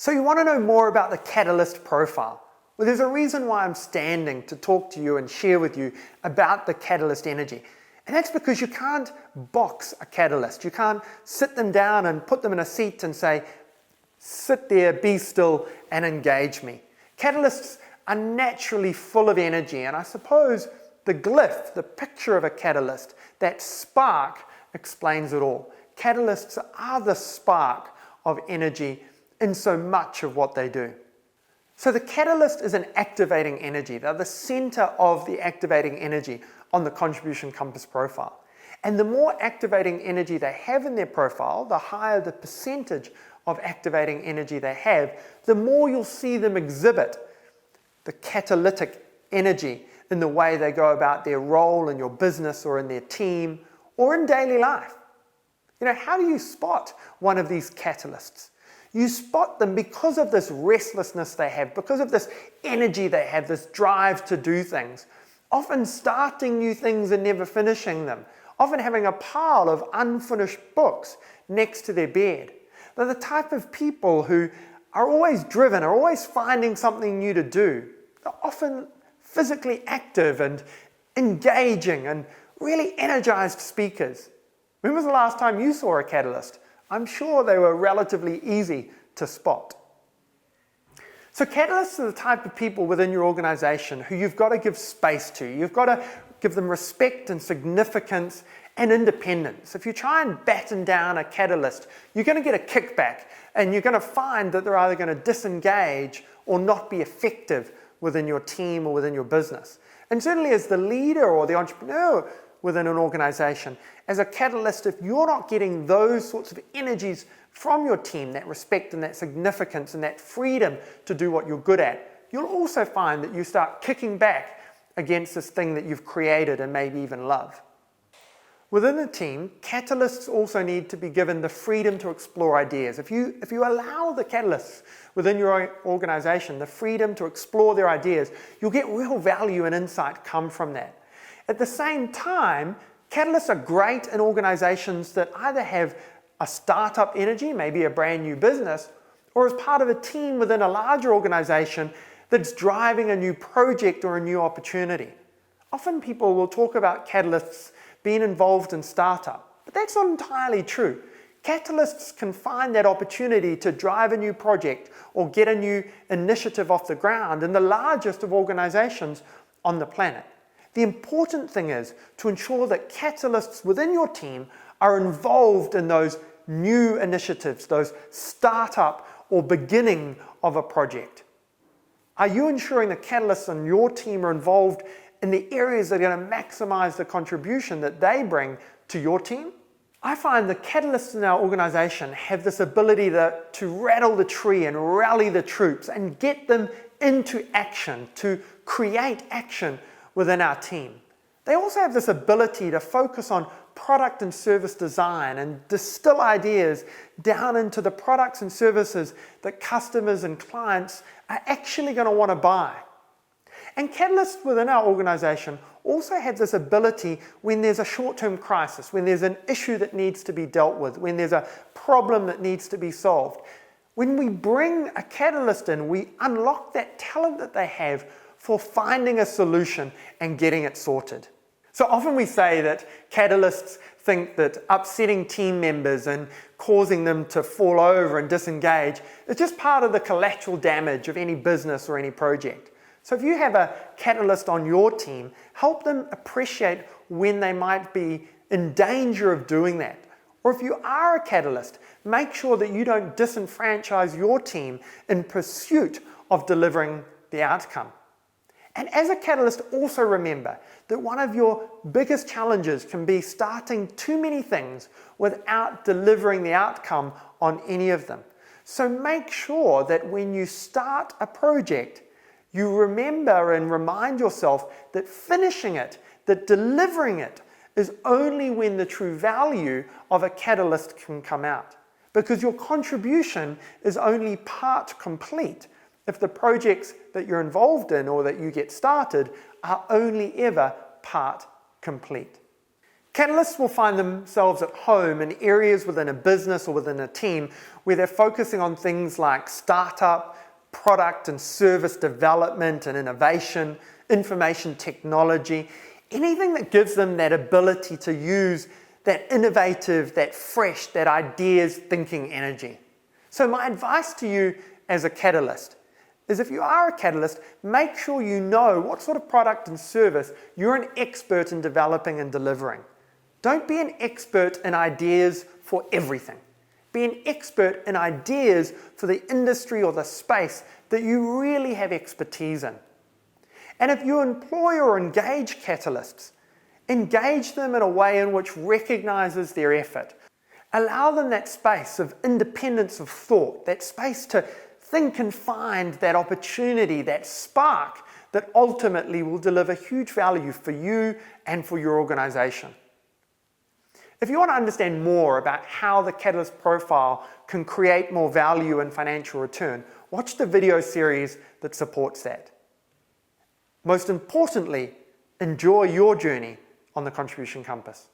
So you want to know more about the catalyst profile? Well, there's a reason why I'm standing to talk to you and share with you about the catalyst energy. And that's because you can't box a catalyst. You can't sit them down and put them in a seat and say, sit there, be still, and engage me. Catalysts are naturally full of energy, and I suppose the glyph, the picture of a catalyst, that spark, explains it all. Catalysts are the spark of energy in so much of what they do. So the catalyst is an activating energy. They're the center of the activating energy on the contribution compass profile. And the more activating energy they have in their profile, the higher the percentage of activating energy they have, the more you'll see them exhibit the catalytic energy in the way they go about their role in your business or in their team or in daily life. You know, how do you spot one of these catalysts? You spot them because of this restlessness they have, because of this energy they have, this drive to do things, often starting new things and never finishing them, often having a pile of unfinished books next to their bed. They're the type of people who are always driven, are always finding something new to do. They're often physically active and engaging and really energized speakers. When was the last time you saw a catalyst? I'm sure they were relatively easy to spot. So catalysts are the type of people within your organization who you've got to give space to. You've got to give them respect and significance and independence. If you try and batten down a catalyst, you're going to get a kickback and you're going to find that they're either going to disengage or not be effective within your team or within your business. And certainly as the leader or the entrepreneur within an organization, as a catalyst, if you're not getting those sorts of energies from your team, that respect and that significance and that freedom to do what you're good at, you'll also find that you start kicking back against this thing that you've created and maybe even love. Within a team, catalysts also need to be given the freedom to explore ideas. If you allow the catalysts within your organization the freedom to explore their ideas, you'll get real value and insight come from that. At the same time, catalysts are great in organizations that either have a startup energy, maybe a brand new business, or as part of a team within a larger organization that's driving a new project or a new opportunity. Often people will talk about catalysts being involved in startup, but that's not entirely true. Catalysts can find that opportunity to drive a new project or get a new initiative off the ground in the largest of organizations on the planet. The important thing is to ensure that catalysts within your team are involved in those new initiatives, those startup or beginning of a project. Are you ensuring the catalysts on your team are involved in the areas that are going to maximize the contribution that they bring to your team? I find the catalysts in our organization have this ability to rattle the tree and rally the troops and get them into action, to create action within our team. They also have this ability to focus on product and service design and distill ideas down into the products and services that customers and clients are actually going to want to buy. And catalysts within our organization also have this ability when there's a short-term crisis, when there's an issue that needs to be dealt with, when there's a problem that needs to be solved. When we bring a catalyst in, we unlock that talent that they have for finding a solution and getting it sorted. So often we say that catalysts think that upsetting team members and causing them to fall over and disengage is just part of the collateral damage of any business or any project. So if you have a catalyst on your team, help them appreciate when they might be in danger of doing that. Or if you are a catalyst, make sure that you don't disenfranchise your team in pursuit of delivering the outcome. And as a catalyst, also remember that one of your biggest challenges can be starting too many things without delivering the outcome on any of them. So make sure that when you start a project, you remember and remind yourself that finishing it, that delivering it, is only when the true value of a catalyst can come out. Because your contribution is only part complete if the projects that you're involved in or that you get started are only ever part complete. Catalysts will find themselves at home in areas within a business or within a team where they're focusing on things like startup, product and service development and innovation, information technology, anything that gives them that ability to use that innovative, that fresh, that ideas thinking energy. So my advice to you as a catalyst is, if you are a catalyst, make sure you know what sort of product and service you're an expert in developing and delivering. Don't be an expert in ideas for everything. Be an expert in ideas for the industry or the space that you really have expertise in. And if you employ or engage catalysts, engage them in a way in which recognizes their effort. Allow them that space of independence of thought, that space to think and find that opportunity, that spark that ultimately will deliver huge value for you and for your organization. If you want to understand more about how the catalyst profile can create more value and financial return, watch the video series that supports that. Most importantly, enjoy your journey on the Contribution Compass.